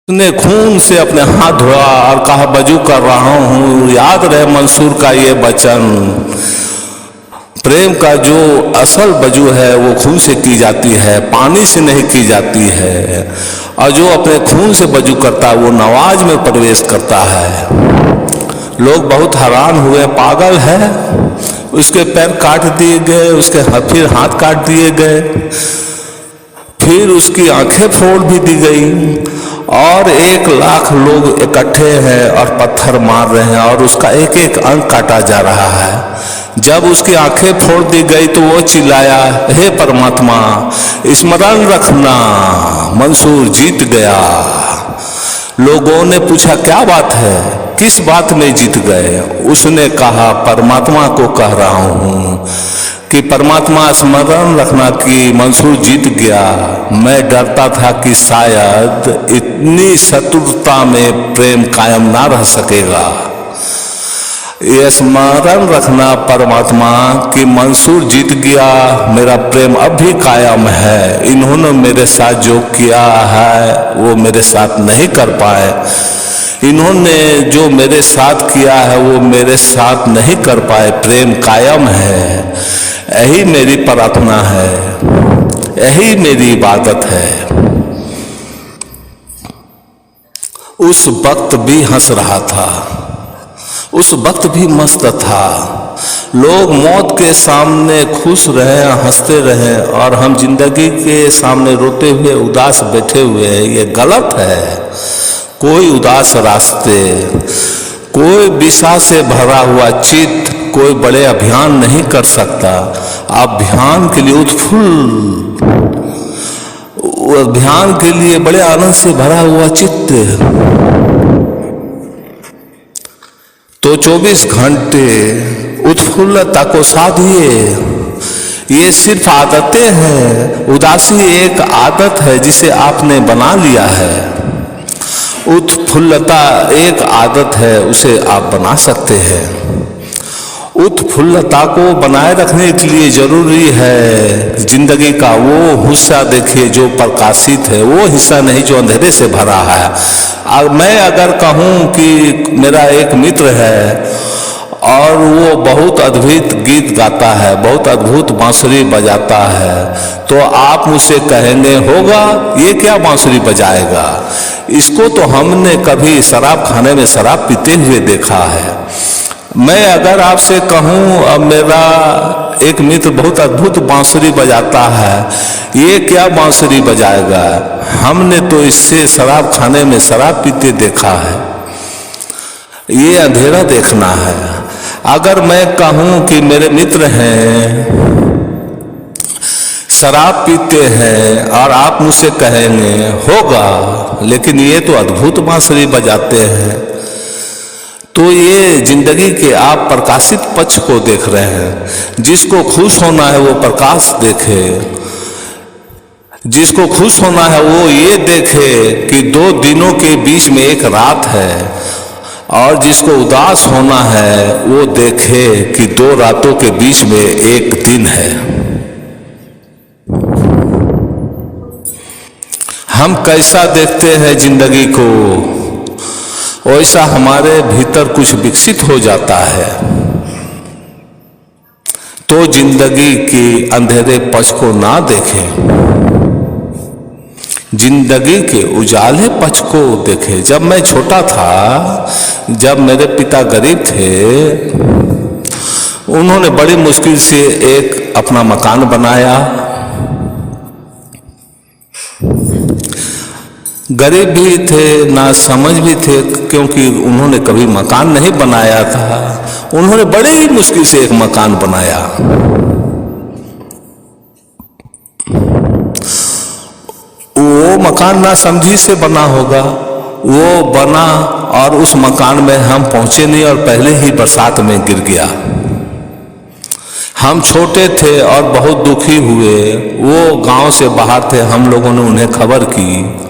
उसने खून से अपने हाथ धोया और कहा वजू कर रहा हूँ। याद रहे मंसूर का ये वचन, प्रेम का जो असल वजू है वो खून से की जाती है, पानी से नहीं की जाती है। और जो अपने खून से वजू करता है वो नमाज में प्रवेश करता है। लोग बहुत हैरान हुए, पागल है, उसके पैर काट दिए गए, उसके फिर हाथ काट दिए गए, फिर उसकी आंखें फोड़ भी दी गई और 1,00,000 लोग इकट्ठे हैं और पत्थर मार रहे हैं और उसका एक एक अंग काटा जा रहा है। जब उसकी आंखें फोड़ दी गई तो वो चिल्लाया, हे परमात्मा स्मरण रखना, मंसूर जीत गया। लोगों ने पूछा क्या बात है, किस बात में जीत गए? उसने कहा परमात्मा को कह रहा हूँ कि परमात्मा स्मरण रखना कि मंसूर जीत गया। मैं डरता था कि शायद इतनी शत्रुता में प्रेम कायम ना रह सकेगा। ये स्मरण रखना परमात्मा कि मंसूर जीत गया, मेरा प्रेम अब भी कायम है। इन्होंने मेरे साथ जो किया है वो मेरे साथ नहीं कर पाए, इन्होंने जो मेरे साथ किया है वो मेरे साथ नहीं कर पाए। प्रेम कायम है, यही मेरी प्रार्थना है, यही मेरी इबादत है। उस वक्त भी हंस रहा था, उस वक्त भी मस्त था। लोग मौत के सामने खुश रहे, हंसते रहे और हम जिंदगी के सामने रोते हुए उदास बैठे हुए हैं। ये गलत है। कोई उदास रास्ते, कोई विषा से भरा हुआ चित्त कोई बड़े अभियान नहीं कर सकता। अभियान के लिए उत्फुल्ल, अभियान के लिए बड़े आनंद से भरा हुआ चित्त तो 24 घंटे उत्फुल्लता को साधिए। ये सिर्फ आदतें हैं, उदासी एक आदत है जिसे आपने बना लिया है। उत्फुल्लता एक आदत है, उसे आप बना सकते हैं। उत्फुल्लता को बनाए रखने के लिए जरूरी है जिंदगी का वो हिस्सा देखिए जो प्रकाशित है, वो हिस्सा नहीं जो अंधेरे से भरा है। मैं अगर कहूँ कि मेरा एक मित्र है और वो बहुत अद्भुत गीत गाता है, बहुत अद्भुत बांसुरी बजाता है, तो आप मुझसे कहेंगे होगा ये क्या बांसुरी बजाएगा, इसको तो हमने कभी शराब खाने में शराब पीते हुए देखा है। मैं अगर आपसे कहूँ अब मेरा एक मित्र बहुत अद्भुत बांसुरी बजाता है, ये क्या बांसुरी बजाएगा, हमने तो इससे शराब खाने में शराब पीते देखा है। ये अंधेरा देखना है। अगर मैं कहूँ कि मेरे मित्र हैं शराब पीते हैं और आप मुझसे कहेंगे होगा लेकिन ये तो अद्भुत बांसुरी बजाते हैं, तो ये जिंदगी के आप प्रकाशित पक्ष को देख रहे हैं। जिसको खुश होना है वो प्रकाश देखे, जिसको खुश होना है वो ये देखे कि 2 दिनों के बीच में एक रात है, और जिसको उदास होना है वो देखे कि 2 रातों के बीच में एक दिन है। हम कैसा देखते हैं जिंदगी को, वैसा हमारे भीतर कुछ विकसित हो जाता है। तो जिंदगी की अंधेरे पक्ष को ना देखें, जिंदगी के उजाले पक्ष को देखें। जब मैं छोटा था, जब मेरे पिता गरीब थे, उन्होंने बड़ी मुश्किल से एक अपना मकान बनाया। गरीब भी थे, ना समझ भी थे, क्योंकि उन्होंने कभी मकान नहीं बनाया था। उन्होंने बड़े ही मुश्किल से एक मकान बनाया। वो मकान ना समझी से बना होगा, वो बना और उस मकान में हम पहुंचे नहीं और पहले ही बरसात में गिर गया। हम छोटे थे और बहुत दुखी हुए। वो गांव से बाहर थे, हम लोगों ने उन्हें खबर की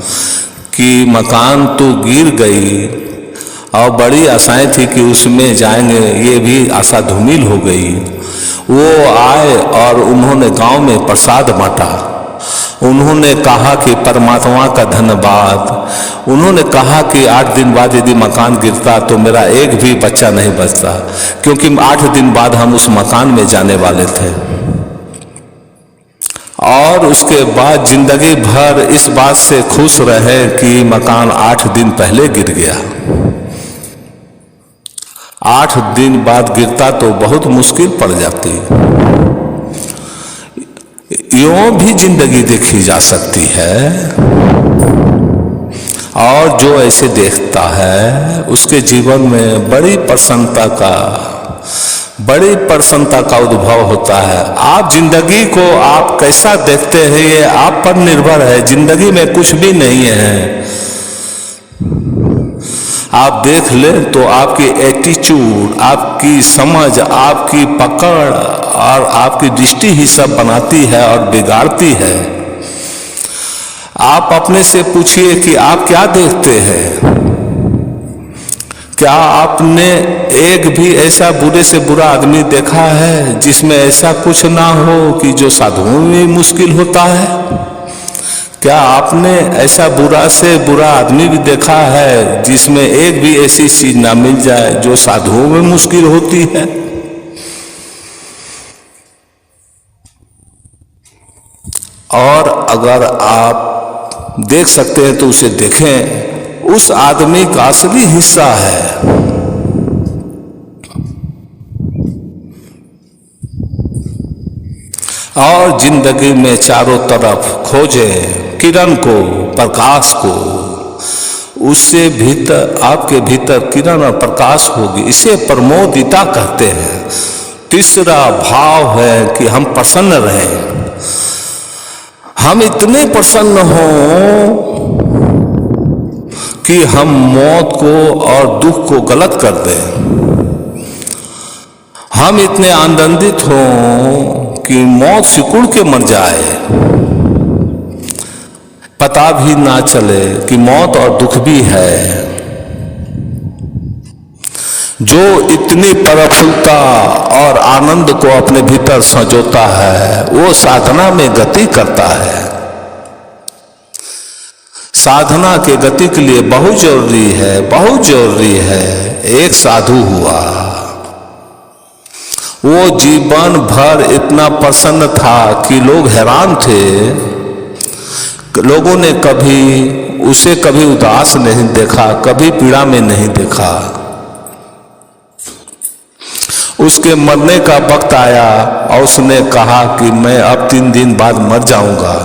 कि मकान तो गिर गई, और बड़ी आशाएं थी कि उसमें जाएंगे, ये भी आशा धूमिल हो गई। वो आए और उन्होंने गांव में प्रसाद बांटा। उन्होंने कहा कि परमात्मा का धन्यवाद। उन्होंने कहा कि 8 दिन बाद यदि मकान गिरता तो मेरा एक भी बच्चा नहीं बचता, क्योंकि 8 दिन बाद हम उस मकान में जाने वाले थे। और उसके बाद जिंदगी भर इस बात से खुश रहे कि मकान 8 दिन पहले गिर गया। 8 दिन बाद गिरता तो बहुत मुश्किल पड़ जाती। यूं भी जिंदगी देखी जा सकती है, और जो ऐसे देखता है उसके जीवन में बड़ी प्रसन्नता का उद्भव होता है। आप जिंदगी को आप कैसा देखते हैं ये आप पर निर्भर है। जिंदगी में कुछ भी नहीं है। आप देख लें तो आपकी एटीट्यूड, आपकी समझ, आपकी पकड़ और आपकी दृष्टि ही सब बनाती है और बिगाड़ती है। आप अपने से पूछिए कि आप क्या देखते हैं। क्या आपने एक भी ऐसा बुरे से बुरा आदमी देखा है जिसमें ऐसा कुछ ना हो कि जो साधुओं में मुश्किल होता है? क्या आपने ऐसा बुरा से बुरा आदमी भी देखा है जिसमें एक भी ऐसी चीज ना मिल जाए जो साधुओं में मुश्किल होती है? और अगर आप देख सकते हैं तो उसे देखें। उस आदमी का असली हिस्सा है। और जिंदगी में चारों तरफ खोजें किरण को, प्रकाश को। उससे भीतर, आपके भीतर किरण और प्रकाश होगी। इसे प्रमोदिता कहते हैं। तीसरा भाव है कि हम प्रसन्न रहें। हम इतने प्रसन्न हों कि हम मौत को और दुख को गलत कर दें। हम इतने आनंदित हों कि मौत सिकुड़ के मर जाए, पता भी ना चले कि मौत और दुख भी है। जो इतनी प्रफुल्लता और आनंद को अपने भीतर संजोता है वो साधना में गति करता है। साधना के गति के लिए बहुत जरूरी है। एक साधु हुआ, वो जीवन भर इतना प्रसन्न था कि लोग हैरान थे। लोगों ने उसे कभी उदास नहीं देखा, कभी पीड़ा में नहीं देखा। उसके मरने का वक्त आया और उसने कहा कि मैं अब 3 दिन बाद मर जाऊंगा।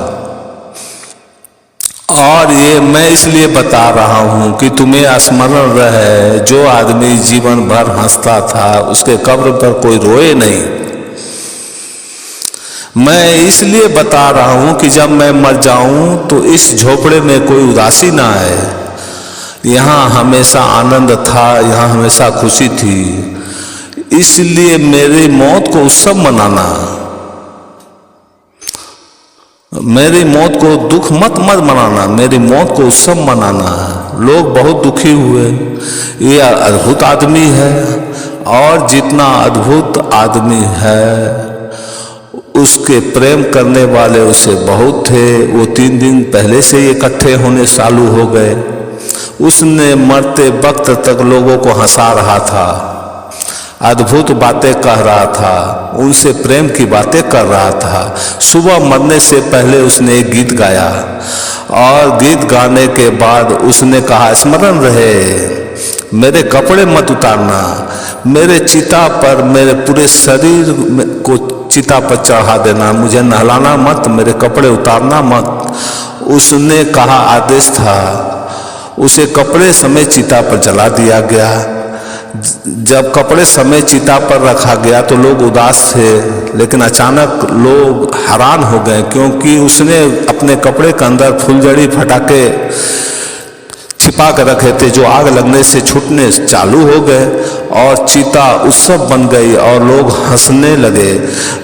और ये मैं इसलिए बता रहा हूं कि तुम्हें स्मरण रहे, जो आदमी जीवन भर हंसता था उसके कब्र पर कोई रोए नहीं। मैं इसलिए बता रहा हूं कि जब मैं मर जाऊं तो इस झोपड़े में कोई उदासी ना आए। यहाँ हमेशा आनंद था, यहाँ हमेशा खुशी थी। इसलिए मेरी मौत को उत्सव मनाना, मेरी मौत को दुख मत मनाना, मेरी मौत को उत्सव मनाना। लोग बहुत दुखी हुए। ये अद्भुत आदमी है, और जितना अद्भुत आदमी है उसके प्रेम करने वाले उसे बहुत थे। वो 3 दिन पहले से ही इकट्ठे होने चालू हो गए। उसने मरते वक्त तक लोगों को हंसा रहा था, अद्भुत बातें कह रहा था, उनसे प्रेम की बातें कर रहा था। सुबह मरने से पहले उसने एक गीत गाया, और गीत गाने के बाद उसने कहा, स्मरण रहे मेरे कपड़े मत उतारना, मेरे चिता पर मेरे पूरे शरीर को चिता पर चढ़ा देना, मुझे नहलाना मत, मेरे कपड़े उतारना मत। उसने कहा, आदेश था। उसे कपड़े समेत चिता पर जला दिया गया। जब कपड़े समेत चिता पर रखा गया तो लोग उदास थे, लेकिन अचानक लोग हैरान हो गए, क्योंकि उसने अपने कपड़े के अंदर फुलझड़ी फटाके छिपा कर रखे थे, जो आग लगने से छूटने चालू हो गए, और चिता उत्सव बन गई और लोग हंसने लगे।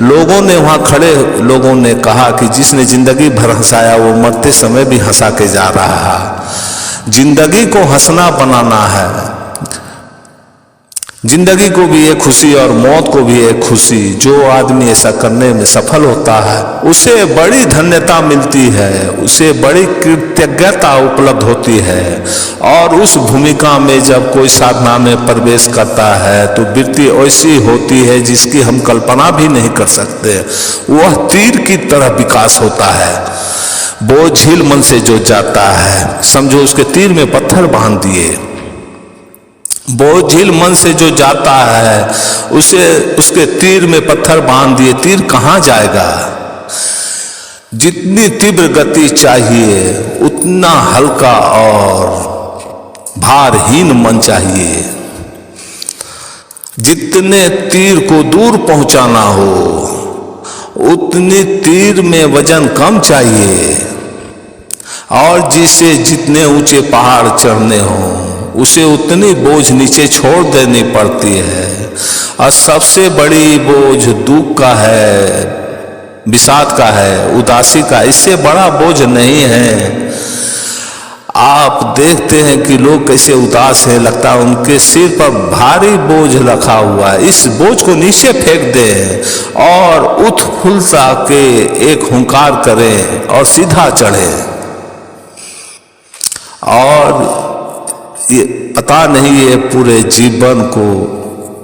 लोगों ने वहाँ खड़े लोगों ने कहा कि जिसने जिंदगी भर हंसाया वो मरते समय भी हंसा के जा रहा है। जिंदगी को हंसना बनाना है। जिंदगी को भी एक खुशी और मौत को भी एक खुशी। जो आदमी ऐसा करने में सफल होता है उसे बड़ी धन्यता मिलती है, उसे बड़ी कृतज्ञता उपलब्ध होती है। और उस भूमिका में जब कोई साधना में प्रवेश करता है तो वृत्ति ऐसी होती है जिसकी हम कल्पना भी नहीं कर सकते। वह तीर की तरह विकास होता है। बोझिल मन से जो जाता है, समझो उसके तीर में पत्थर बांध दिए, बोझिल मन से जो जाता है उसे उसके तीर में पत्थर बांध दिए, तीर कहाँ जाएगा? जितनी तीव्र गति चाहिए उतना हल्का और भारहीन मन चाहिए। जितने तीर को दूर पहुंचाना हो उतनी तीर में वजन कम चाहिए। और जिसे जितने ऊंचे पहाड़ चढ़ने हों उसे उतनी बोझ नीचे छोड़ देनी पड़ती है। और सबसे बड़ी बोझ दुख का है, विषाद का है, उदासी का, इससे बड़ा बोझ नहीं है। आप देखते हैं कि लोग कैसे उदास हैं, लगता है उनके सिर पर भारी बोझ रखा हुआ है। इस बोझ को नीचे फेंक दें और उत्फुल्लता के एक हुंकार करें और सीधा चढ़ें। और ये पता नहीं है पूरे जीवन को,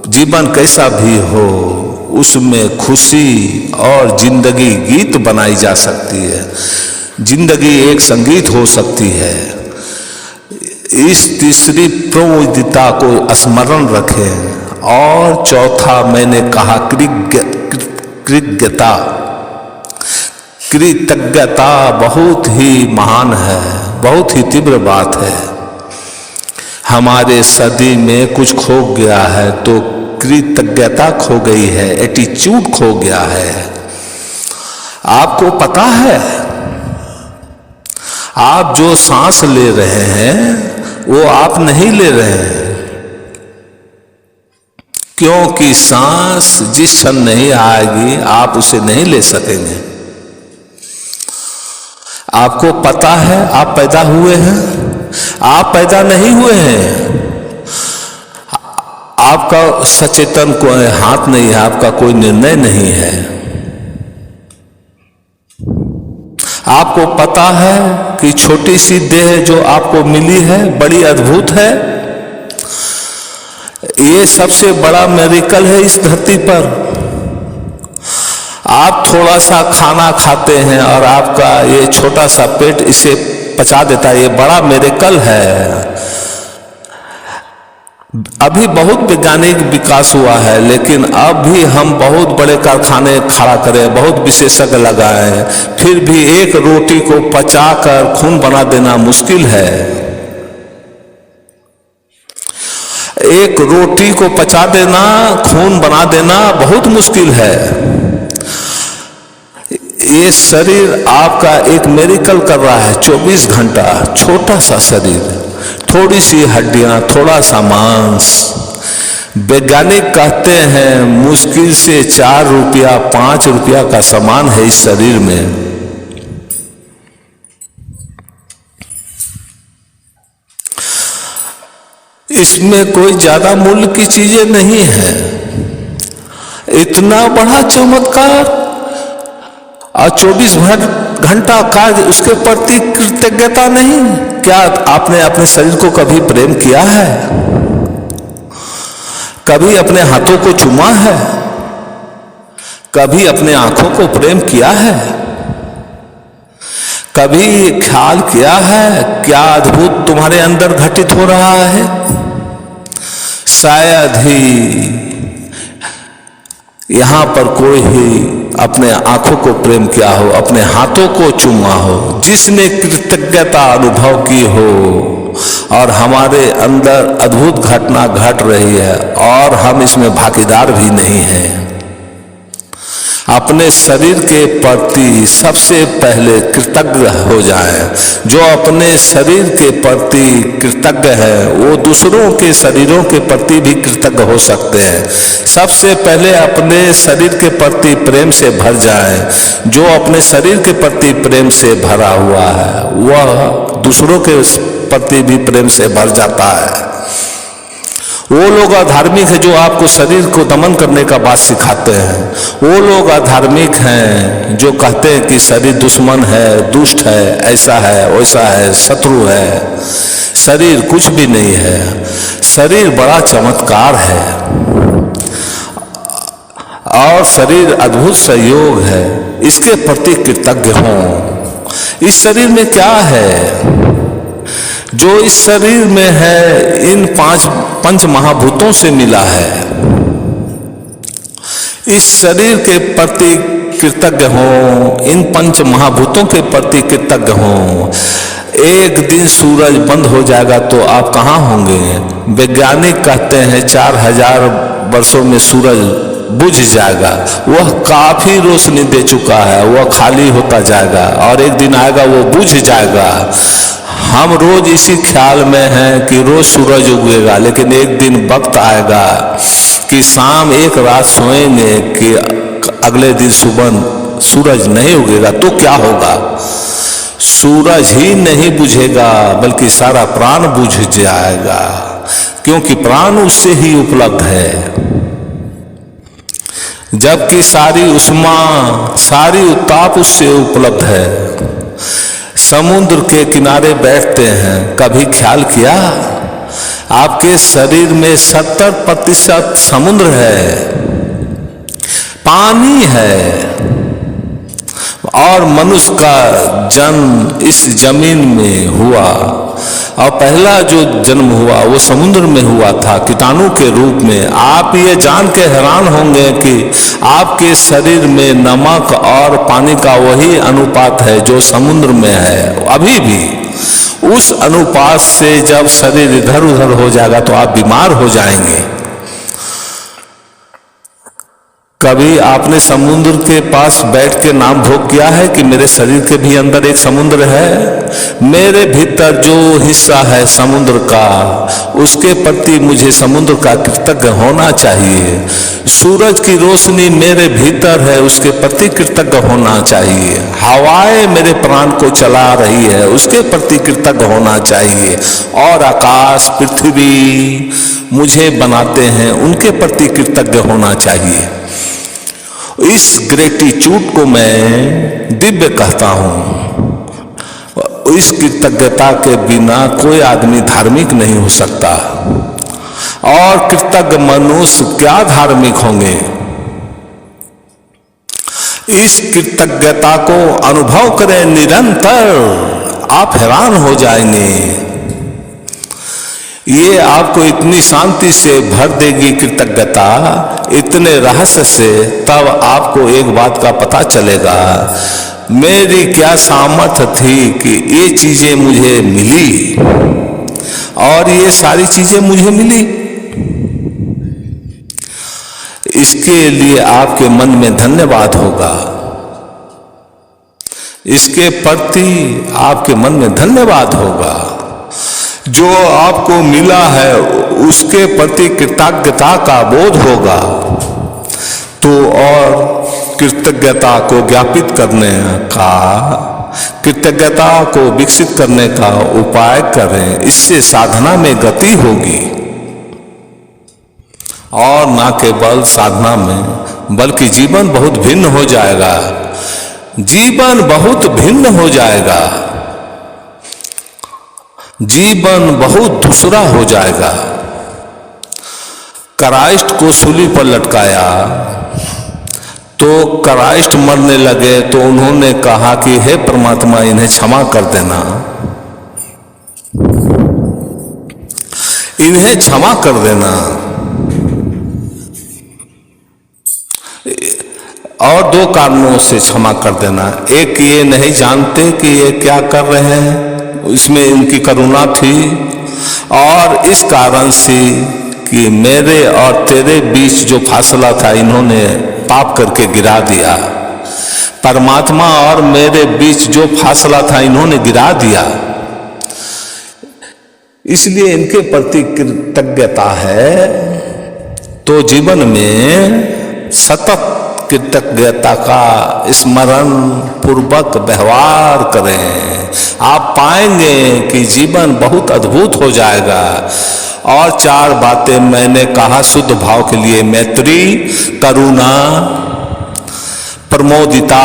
जीवन कैसा भी हो उसमें खुशी और जिंदगी गीत बनाई जा सकती है। जिंदगी एक संगीत हो सकती है। इस तीसरी प्रवृत्तिता को स्मरण रखें। और चौथा मैंने कहा कृतज्ञता। कृतज्ञता बहुत ही महान है, बहुत ही तीव्र बात है। हमारे सदी में कुछ खो गया है तो कृतज्ञता खो गई है, एटीट्यूड खो गया है। आपको पता है आप जो सांस ले रहे हैं वो आप नहीं ले रहे हैं, क्योंकि सांस जिस क्षण नहीं आएगी आप उसे नहीं ले सकेंगे। आपको पता है आप पैदा हुए हैं, आप पैदा नहीं हुए हैं। आपका सचेतन कोई हाथ नहीं है, आपका कोई निर्णय नहीं है। आपको पता है कि छोटी सी देह जो आपको मिली है बड़ी अद्भुत है। ये सबसे बड़ा मेरिकल है इस धरती पर। आप थोड़ा सा खाना खाते हैं और आपका ये छोटा सा पेट इसे पचा देता है, ये बड़ा मेरिकल है। अभी बहुत वैज्ञानिक विकास हुआ है, लेकिन अब भी हम बहुत बड़े कारखाने खड़ा करें, बहुत विशेषज्ञ लगाएं, फिर भी एक रोटी को पचाकर खून बना देना मुश्किल है। एक रोटी को पचा देना, खून बना देना बहुत मुश्किल है। ये शरीर आपका एक मेरिकल कर रहा है। 24 घंटा छोटा सा शरीर, थोड़ी सी हड्डियां, थोड़ा सा मांस। वैज्ञानिक कहते हैं मुश्किल से 4 रुपया 5 रुपया का सामान है इस शरीर में। इसमें कोई ज्यादा मूल्य की चीजें नहीं है। इतना बड़ा चमत्कार और 24 घंटा का उसके प्रति कृतज्ञता नहीं। क्या आपने अपने शरीर को कभी प्रेम किया है? कभी अपने हाथों को चूमा है? कभी अपने आंखों को प्रेम किया है? कभी ख्याल किया है क्या अद्भुत तुम्हारे अंदर घटित हो रहा है? शायद ही यहां पर कोई ही अपने आंखों को प्रेम किया हो, अपने हाथों को चूमा हो, जिसने कृतज्ञता अनुभव की हो। और हमारे अंदर अद्भुत घटना घट रही है और हम इसमें भागीदार भी नहीं हैं। अपने शरीर के प्रति सबसे पहले कृतज्ञ हो जाएं। जो अपने शरीर के प्रति कृतज्ञ है वो दूसरों के शरीरों के प्रति भी कृतज्ञ हो सकते हैं। सबसे पहले अपने शरीर के प्रति प्रेम से भर जाएं। जो अपने शरीर के प्रति प्रेम से भरा हुआ है वह दूसरों के प्रति भी प्रेम से भर जाता है। वो लोग अधार्मिक है जो आपको शरीर को दमन करने का बात सिखाते हैं। वो लोग अधार्मिक हैं जो कहते हैं कि शरीर दुश्मन है, दुष्ट है, ऐसा है, वैसा है, शत्रु है। शरीर कुछ भी नहीं है, शरीर बड़ा चमत्कार है और शरीर अद्भुत संयोग है। इसके प्रति कृतज्ञ हों। इस शरीर में क्या है? जो इस शरीर में है इन पंच महाभूतों से मिला है। इस शरीर के प्रति कृतज्ञ हों, इन पंच महाभूतों के प्रति कृतज्ञ हों। एक दिन सूरज बंद हो जाएगा तो आप कहाँ होंगे? वैज्ञानिक कहते हैं 4000 वर्षों में सूरज बुझ जाएगा। वह काफी रोशनी दे चुका है, वह खाली होता जाएगा और एक दिन आएगा वो बुझ जाएगा। हम रोज इसी ख्याल में हैं कि रोज सूरज उगेगा, लेकिन एक दिन वक्त आएगा कि शाम एक रात सोएंगे कि अगले दिन सुबह सूरज नहीं उगेगा। तो क्या होगा? सूरज ही नहीं बुझेगा बल्कि सारा प्राण बुझ जाएगा, क्योंकि प्राण उससे ही उपलब्ध है। जबकि सारी उष्मा, सारी उत्ताप उससे उपलब्ध है। समुद्र के किनारे बैठते हैं, कभी ख्याल किया आपके शरीर में 70% समुद्र है, पानी है और मनुष्य का जन्म इस जमीन में हुआ और पहला जो जन्म हुआ वो समुद्र में हुआ था, कीटाणु के रूप में। आप ये जान के हैरान होंगे कि आपके शरीर में नमक और पानी का वही अनुपात है जो समुद्र में है अभी भी। उस अनुपात से जब शरीर इधर उधर हो जाएगा तो आप बीमार हो जाएंगे। कभी आपने समुद्र के पास बैठ के नाम भोग किया है कि मेरे शरीर के भी अंदर एक समुद्र है? मेरे भीतर जो हिस्सा है समुद्र का, उसके प्रति मुझे समुद्र का कृतज्ञ होना चाहिए। सूरज की रोशनी मेरे भीतर है, उसके प्रति कृतज्ञ होना चाहिए। हवाएं मेरे प्राण को चला रही है, उसके प्रति कृतज्ञ होना चाहिए। और आकाश, पृथ्वी मुझे बनाते हैं, उनके प्रति कृतज्ञ होना चाहिए। इस ग्रेटिट्यूड को मैं दिव्य कहता हूं। इस कृतज्ञता के बिना कोई आदमी धार्मिक नहीं हो सकता और कृतज्ञ मनुष्य क्या धार्मिक होंगे। इस कृतज्ञता को अनुभव करें निरंतर, आप हैरान हो जाएंगे। ये आपको इतनी शांति से भर देगी कृतज्ञता, इतने रहस्य से। तब आपको एक बात का पता चलेगा, मेरी क्या सामर्थ्य थी कि ये चीजें मुझे मिली और ये सारी चीजें मुझे मिली। इसके लिए आपके मन में धन्यवाद होगा, इसके प्रति आपके मन में धन्यवाद होगा। जो आपको मिला है उसके प्रति कृतज्ञता का बोध होगा। तो और कृतज्ञता को ज्ञापित करने का, कृतज्ञता को विकसित करने का उपाय करें, इससे साधना में गति होगी। और ना केवल साधना में बल्कि जीवन बहुत भिन्न हो जाएगा। जीवन बहुत भिन्न हो जाएगा, जीवन बहुत दूसरा हो जाएगा। क्राइस्ट को सूली पर लटकाया तो क्राइस्ट मरने लगे तो उन्होंने कहा कि हे परमात्मा इन्हें क्षमा कर देना, इन्हें क्षमा कर देना। और दो कारणों से क्षमा कर देना। एक, ये नहीं जानते कि ये क्या कर रहे हैं, इसमें इनकी करुणा थी। और इस कारण से कि मेरे और तेरे बीच जो फासला था इन्होंने पाप करके गिरा दिया। परमात्मा और मेरे बीच जो फासला था इन्होंने गिरा दिया, इसलिए इनके प्रति कृतज्ञता है। तो जीवन में सतत कृतज्ञता का स्मरण पूर्वक व्यवहार करें। आप पाएंगे कि जीवन बहुत अद्भुत हो जाएगा और 4 बातें मैंने कहा शुद्ध भाव के लिए, मैत्री, करुणा, प्रमोदिता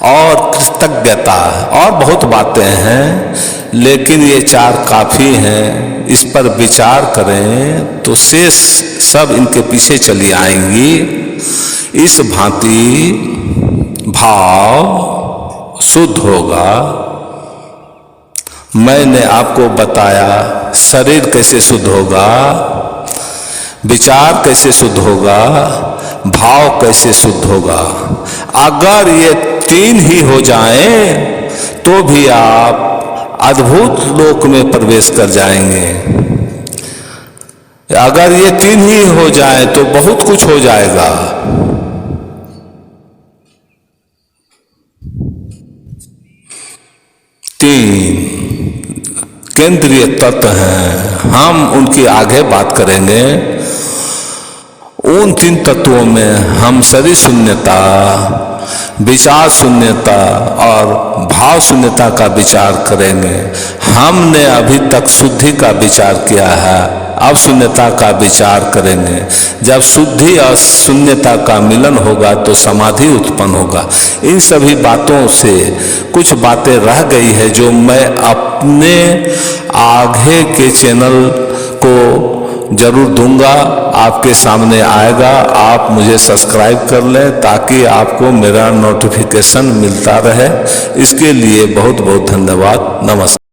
और कृतज्ञता, और बहुत बातें हैं, लेकिन ये 4 काफी हैं। इस पर विचार करें तो शेष सब इनके पीछे चली आएंगी। इस भांति भाव शुद्ध होगा। मैंने आपको बताया शरीर कैसे शुद्ध होगा, विचार कैसे शुद्ध होगा, भाव कैसे शुद्ध होगा। अगर ये 3 ही हो जाएं तो भी आप अद्भुत लोक में प्रवेश कर जाएंगे। अगर ये 3 ही हो जाए तो बहुत कुछ हो जाएगा। केंद्रीय तत्व हैं, हम उनकी आगे बात करेंगे। उन 3 तत्वों में हम शरीर शून्यता, विचार शून्यता और भाव शून्यता का विचार करेंगे। हमने अभी तक शुद्धि का विचार किया है, अब शून्यता का विचार करेंगे। जब शुद्धि और शून्यता का मिलन होगा तो समाधि उत्पन्न होगा। इन सभी बातों से कुछ बातें रह गई है जो मैं अपने आगे के चैनल को जरूर दूंगा, आपके सामने आएगा। आप मुझे सब्सक्राइब कर लें ताकि आपको मेरा नोटिफिकेशन मिलता रहे। इसके लिए बहुत बहुत धन्यवाद। नमस्कार।